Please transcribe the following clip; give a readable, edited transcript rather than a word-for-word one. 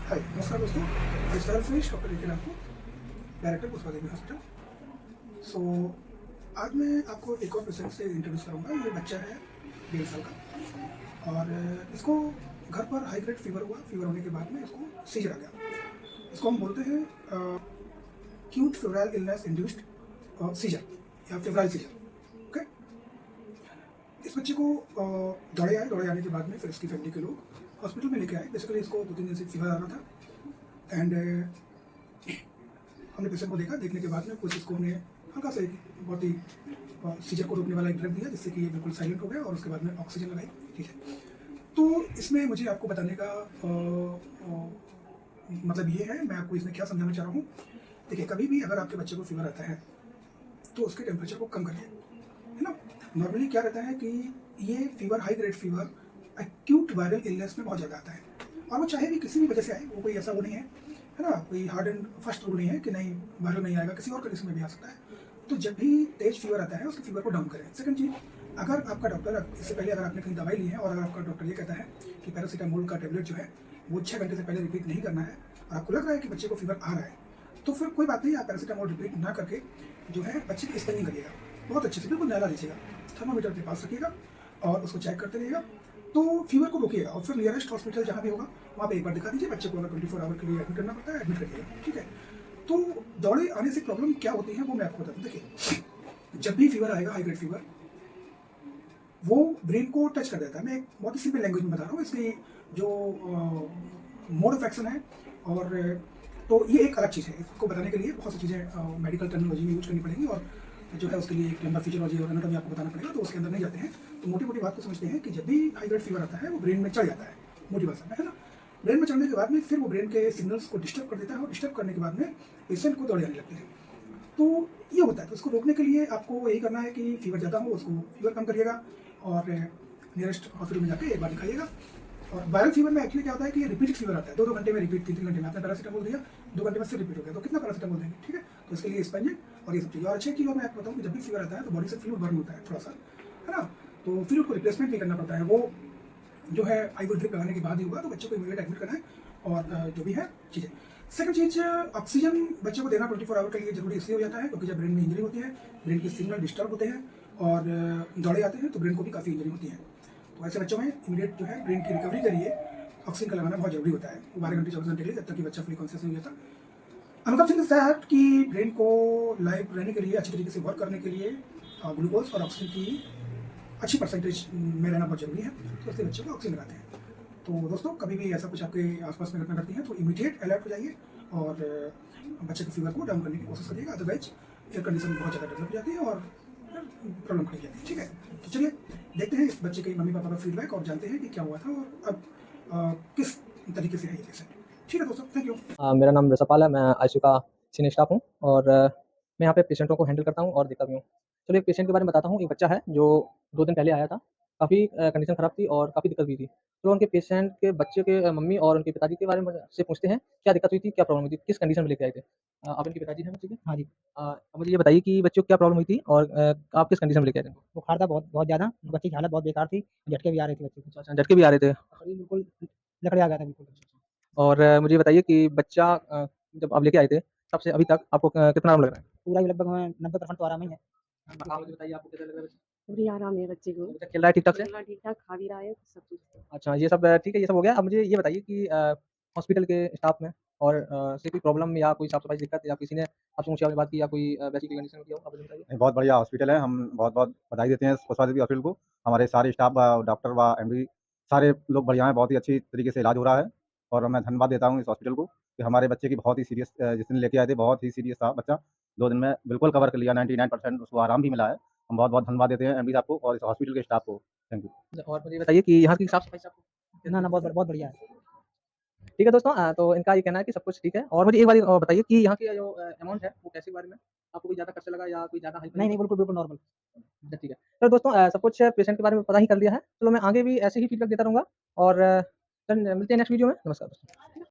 हाय नमस्कार दोस्तों, मैं स्टाइल फिश डॉक्टर लेकर आपको डायरेक्टर पुष्पा देवी हॉस्पिटल। सो आज मैं आपको एक और पेशेंट से इंट्रोड्यूस करूंगा। ये बच्चा है 1.5 साल का और इसको घर पर हाई ग्रेड फीवर हुआ। फीवर होने के बाद में इसको सीजर आ गया। इसको हम बोलते हैं acute febrile illness induced seizure या फेब्राइल सीजर। ओके, इस बच्चे को दौड़े आने के बाद में फिर इसकी फैमिली के लोग हॉस्पिटल में लेके आए। बेसिकली इसको 2-3 दिन से फीवर आ रहा था एंड हमने पेशेंट को देखा। देखने के बाद में कुछ इसको हमने हल्का सा एक बहुत ही सीजर को रोकने वाला एक ड्रग दिया, जिससे कि ये बिल्कुल साइलेंट हो गया और उसके बाद में ऑक्सीजन लगाई। ठीक है, तो इसमें मुझे आपको बताने का मतलब ये है, मैं आपको इसमें क्या समझाना चाह रहा हूँ। देखिए, कभी भी अगर आपके बच्चे को फीवर आता है तो उसके टेम्परेचर को कम करिए, है ना। नॉर्मली क्या रहता है कि ये fever, high grade fever acute viral illness में बहुत ज़्यादा आता है और वो चाहे भी किसी भी वजह से आए, वो कोई ऐसा वो नहीं है ना, कोई हार्ड एंड फर्स्ट रूल नहीं है कि नहीं वायरल नहीं आएगा, किसी और कंडीशन में भी आ सकता है। तो जब भी तेज फीवर आता है उसके फीवर को डाउन करें। सेकंड चीज़, अगर आपका डॉक्टर, इससे पहले अगर आपने कहीं दवाई ली है और अगर आपका डॉक्टर ये कहता है कि पैरासीटामोल का टेबलेट जो है वो 6 घंटे से पहले रिपीट नहीं करना है और आपको लग रहा है कि बच्चे को फीवर आ रहा है, तो फिर कोई बात नहीं, आप पैरासीटामोल रिपीट ना करके जो है बच्चे की स्कैनिंग करिएगा बहुत अच्छे से, बिल्कुल नहला दीजिएगा, थर्मामीटर के पास रखिएगा और उसको चेक करते रहिएगा। तो फीवर को रोकिएगा और फिर नियरेस्ट हॉस्पिटल जहाँ भी होगा वहाँ पे एक बार दिखा दीजिए। बच्चे को अगर 24 आवर के लिए एडमिट करना पड़ता है एडमिट करिएगा। ठीक है, तो दौड़े आने से प्रॉब्लम क्या होती है वो मैं आपको बताता हूँ। देखिए, जब भी फीवर आएगा, हाई ग्रेड फीवर, वो ब्रेन को टच कर देता है। मैं एक बहुत ही सिंपल लैंग्वेज में बता रहा हूँ। इसकी जो मोड ऑफ एक्शन है और तो ये एक अलग चीज़ है। इसको बताने के लिए बहुत सी चीज़ें मेडिकल टर्मिनोलॉजी में यूज करनी पड़ेगी और जो है उसके लिए एक लंबा फिजियोलॉजी और एनाटॉमी आपको बताना पड़ेगा, तो उसके अंदर नहीं जाते हैं। तो मोटी मोटी बात को समझते हैं कि जब भी हाई ग्रेड फीवर आता है वो ब्रेन में चढ़ जाता है, मोटी भाषा में, है ना। ब्रेन में चढ़ने के बाद में फिर वो ब्रेन के सिग्नल्स को डिस्टर्ब कर देता है और डिस्टर्ब करने के बाद में पेशेंट को दौड़े आने लगते हैं। तो ये होता है। तो इसको रोकने के लिए आपको यही करना है कि फीवर ज़्यादा हो उसको फीवर कम करिएगा और नियरेस्ट हॉस्पिटल में जाके एक बार दिखाइएगा। और वायरल फीवर में एक्चुअली क्या होता है कि रिपीटेड फीवर आता है, 2-2 घंटे में रिपीट, 3-3 घंटे में। आपने पैरासीटामोल दिया, 2 घंटे में फिर रिपीट हो गया, तो कितना पैरासीटामोल देंगे। ठीक है, तो इसके लिए स्पंजिन और ये सब चीज़ें। और अच्छी चीज़ और मैं आपको बताऊँ कि जब भी फीवर आता है तो बॉडी से फ्लूइड बर्न होता है थोड़ा सा, है ना। तो फ्लूइड को रिप्लेसमेंट भी करना पड़ता है। वो जो है आईवी ड्रिप लगाने के बाद ही होगा, तो बच्चे को इमीडिएट एडमिट करना है और जो भी है चीज़ें। सेकंड चीज़, ऑक्सीजन बच्चे को देना 24 आवर के लिए जरूरी इसलिए हो जाता है क्योंकि जब ब्रेन में इंजरी होती है, ब्रेन के सिग्नल डिस्टर्ब होते हैं और दौड़े आते हैं तो ब्रेन को भी काफ़ी इंजरी होती है। तो ऐसे बच्चों में इमीडिएट जो है ब्रेन की रिकवरी के लिए ऑक्सीजन का लगाना बहुत जरूरी होता है, 12 घंटे 24 घंटे के लिए, जब तक कि बच्चा फुली कॉन्शियस नहीं हो जाता। अनदर थिंग इज दैट कि ब्रेन को लाइव रहने के लिए, अच्छी तरीके से वर्क करने के लिए ग्लूकोज और ऑक्सीजन की अच्छी परसेंटेज में रहना बहुत जरूरी है, तो इसलिए बच्चे को ऑक्सीजन लगाते हैं। तो दोस्तों, कभी भी ऐसा कुछ आपके आसपास में घटना घटती है तो इमीडिएट अलर्ट हो जाइए और बच्चे के फीवर को डाउन करने की कोशिश करिएगा। अदरवाइज एयर कंडीशन बहुत ज़्यादा डेवलप हो जाती है और प्रॉब्लम खड़ी जाती है। ठीक है, तो चलिए देखते हैं इस बच्चे के मम्मी पापा का फीडबैक और जानते हैं कि क्या हुआ था और अब किस तरीके से है ये पेशेंट। ठीक है दोस्तों, थैंक यू। मेरा नाम रसपाल है, मैं आईसीयू का सीनियर स्टाफ हूँ और मैं यहाँ पे पेशेंटों को हैंडल करता हूँ और देखता भी हूँ। चलिए एक पेशेंट के बारे में बताता हूँ। एक बच्चा है जो 2 दिन पहले आया था। काफ़ी कंडीशन ख़राब थी और काफ़ी दिक्कत भी थी। तो उनके पेशेंट के बच्चे के मम्मी और उनके पिताजी के बारे में से पूछते हैं, क्या दिक्कत हुई थी, क्या प्रॉब्लम हुई थी, किस कंडीशन में लेके आए थे? आप इनके पिताजी हैं बच्चे के? हाँ जी, अब मुझे ये बताइए कि बच्चे को क्या प्रॉब्लम हुई थी और आप किस कंडीशन में लेके आए थे इनको? बुखार था बहुत बहुत ज़्यादा, बच्चे की हालत बहुत बेकार थी, झटके भी आ रहे थे बच्चे को। अच्छा, झटके भी आ रहे थे। शरीर बिल्कुल लकड़िया गया था बिल्कुल। और मुझे ये बताइए कि बच्चा जब आप लेके आए थे, तब से अभी तक आपको कितना आराम लग रहा है? पूरा ही लगभग हमें 90% तो आराम ही है। आप मुझे बताइए आपको कैसा लग रहा है? पूरी आराम है बच्चे को। बच्चा खेल रहा है ठीक-ठाक से? खेल रहा ठीक-ठाक, खा भी रहा है, सब कुछ है। अच्छा, ये सब ठीक है, ये सब हो गया। अब मुझे ये बताइए कि हॉस्पिटल के स्टाफ में और से कोई प्रॉब्लम या कोई साफ-सफाई दिक्कत या किसी ने आपसे ऊँची आवाज़ में बात की या कोई वैसी कोई कंडीशन होती हो? आप मुझे बताइए। नहीं, बहुत बढ़िया हॉस्पिटल है। हम बहुत-बहुत बधाई देते हैं पुष्पा देवी हॉस्पिटल को। हमारे सारे स्टाफ व डॉक्टर व एमडी सारे लोग बढ़िया हैं, बहुत ही अच्छी तरीके से इलाज हो रहा है और मैं धन्यवाद देता हूँ इस हॉस्पिटल को कि हमारे बच्चे की बहुत ही सीरियस जिस दिन लेके आए थे, बहुत ही सीरियस था बच्चा। 2 दिन में बिल्कुल कवर कर लिया, 99% उसको आराम भी मिला है। हम बहुत-बहुत धन्यवाद देते हैं एमडी साहब को और इस हॉस्पिटल के स्टाफ को। Thank you. और मुझे ये बताइए कि यहाँ की साफ-सफाई से आपको ना, ना बहुत बढ़िया है। ठीक है दोस्तों, तो इनका ये कहना है कि सब कुछ ठीक है। और मुझे एक बार बताइए कि यहाँ की जो अमाउंट है वो कैसे के बारे में? आपको कोई ज़्यादा खर्चा लगा या कोई ज़्यादा हाई नहीं, फाई? नहीं बिल्कुल नॉर्मल। अच्छा ठीक है। तो दोस्तों सब कुछ पेशेंट के बारे में पता ही कर लिया है। चलो मैं आगे भी ऐसे ही फीडबैक देता रहूँगा और मिलते हैं नेक्स्ट वीडियो में। नमस्कार दोस्तों।